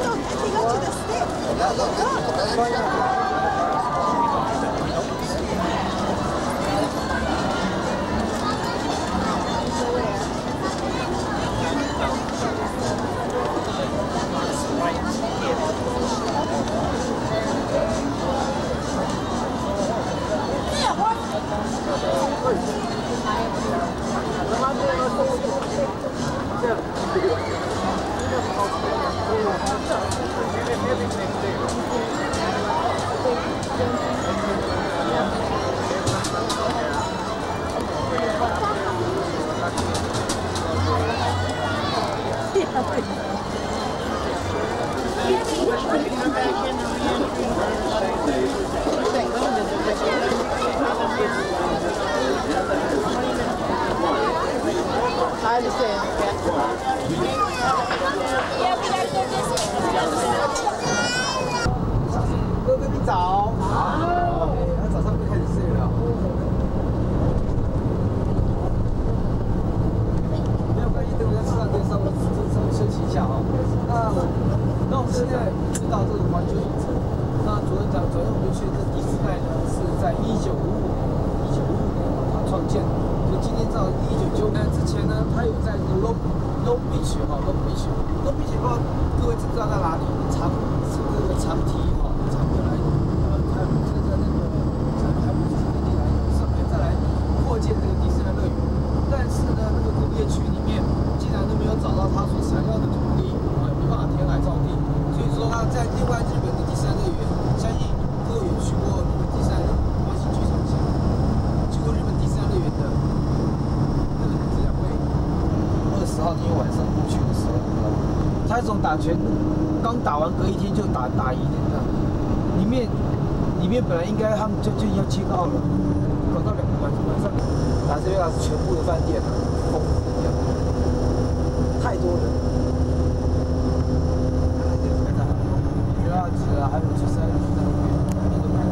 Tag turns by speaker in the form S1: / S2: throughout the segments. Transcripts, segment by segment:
S1: look, if you go to the stick. Look. I understand.哥哥你早。他早上就开始睡了。没有关系，等我在车上可以稍微休息一下啊。那我们现在知道这个环球影城。那主任讲，昨天我们去这迪斯奈呢是在1955年它创建的。所以今天到1995年之前呢，它有在这个 Long Beach 哈 ，Long Beach， 不知道各位知不知道在哪里？长堤哈，长堤来看这个那个还不是经济来上面再来扩建这个迪士尼乐园，但是呢，那个工业区里面竟然都没有找到他所想要的土地啊，没办法填海造地，所以说他在另外日本的迪士尼乐园，相信各位有去过日本迪士尼模型剧场前，去过日本迪士尼乐园的那个资料会20号那天晚上过去的时候，他这种打拳刚打完隔一天就打赢的，里面本来应该他们就要check out了，搞到2个晚上，拉斯维加斯全部的饭店疯一样，太多人。还有就是在路边，都买了。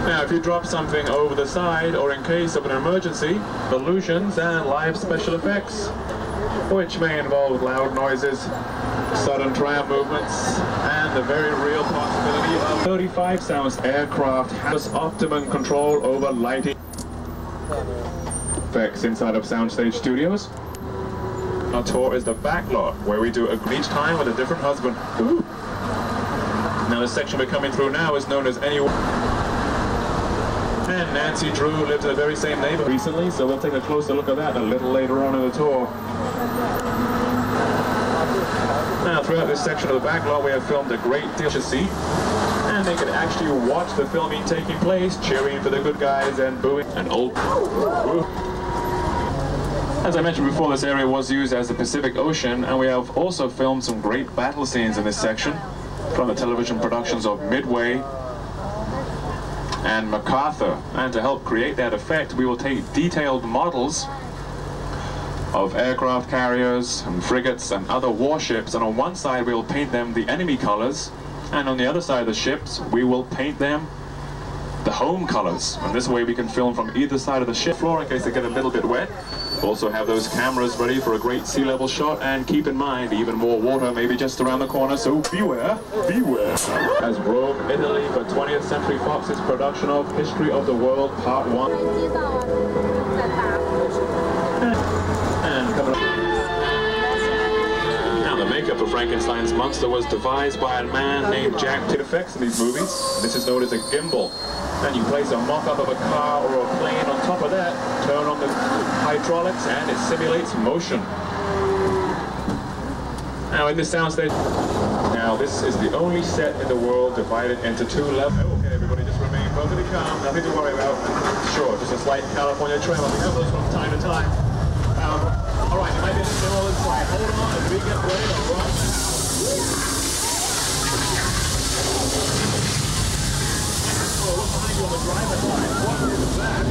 S2: Now, if you drop something over the side, or in case of an emergency, illusions and live special effects, which may involve loud noises, sudden tram movements, and the very real possibility of 35 sounds aircraft has optimum control over lighting effects inside of Soundstage Studios. Our tour is the back lot, where we do each time with a different husband. Ooh. Now the section we're coming through now is known as Anyone. And Nancy Drew lived in the very same neighborhood recently, so we'll take a closer look at that a little later on in the tour. Now, throughout this section of the back lot, we have filmed a great deal to see, and they could actually watch the filming taking place, cheering for the good guys and booing an old. As I mentioned before, this area was used as the Pacific Ocean, and we have also filmed some great battle scenes in this section from the television productions of Midway and MacArthur. And to help create that effect, we will take detailed models of aircraft carriers and frigates and other warships, and on one side we will paint them the enemy colors, and on the other side of the ships we will paint them the home colors. And this way we can film from either side of the ship floor in case they get a little bit wet. Also have those cameras ready for a great sea level shot, and keep in mind even more water may be just around the corner, so beware, beware. As Rome, Italy for 20th Century Fox's production of History of the World Part 1. Frankenstein's monster was devised by a man named Jack. Effects in these movies. This is known as a gimbal. Then you place a mock-up of a car or a plane on top of that, turn on the hydraulics, and it simulates motion. Now in this soundstage, this is the only set in the world divided into 2 levels. Okay, everybody, just remain perfectly calm. Nothing to worry about. Sure, just a slight California tremor. We have those from time to time. All right, you might be a little bit all inside. Hold on as we get ready to run. Oh, look behind you on the driver's side. What is that?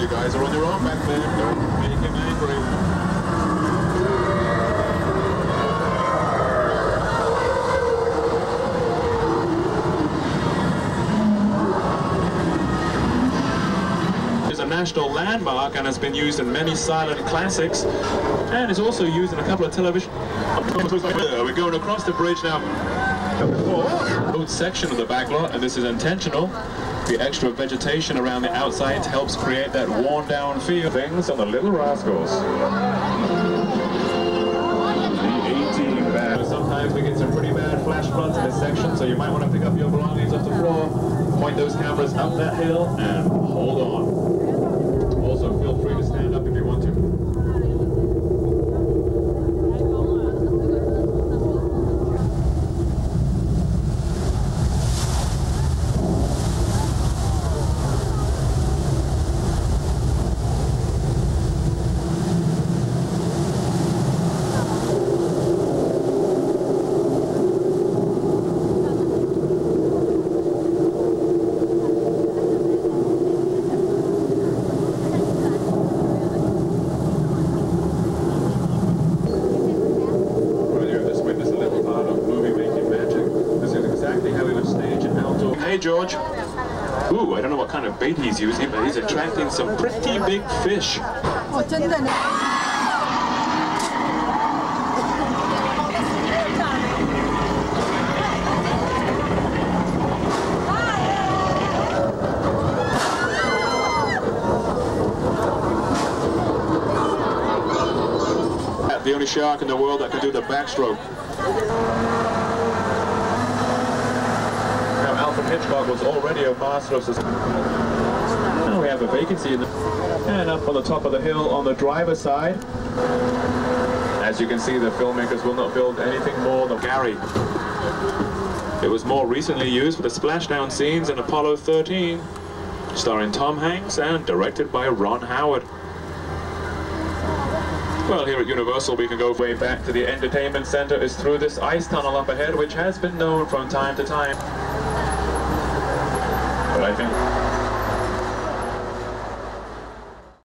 S2: You guys are on your own back there. Don't make him angry. It's a national landmark and has been used in many silent classics, and is also used in a couple of television. We're going across the bridge now. Both section of the back lot, and this is intentional. The extra vegetation around the outside helps create that worn down feel. Things on the Little Rascals. The 18 bad. Sometimes we get some pretty bad flash floods in this section, so you might want to pick up your belongings off the floor, point those cameras up that hill, and hold on. Also, feel free to stand up if you want to. Hey George. Ooh, I don't know what kind of bait he's using, but he's attracting some pretty big fish.
S3: Oh, 真的呢。
S2: The only shark in the world that can do the backstroke. Now, Alfred Hitchcock was already a master of suspense. Now we have a vacancy in the... And up on the top of the hill on the driver's side. As you can see, the filmmakers will not build anything more than Gary. It was more recently used for the splashdown scenes in Apollo 13, starring Tom Hanks and directed by Ron Howard. Well, here at Universal, we can go way back to the entertainment center is through this ice tunnel up ahead, which has been known from time to time. But I think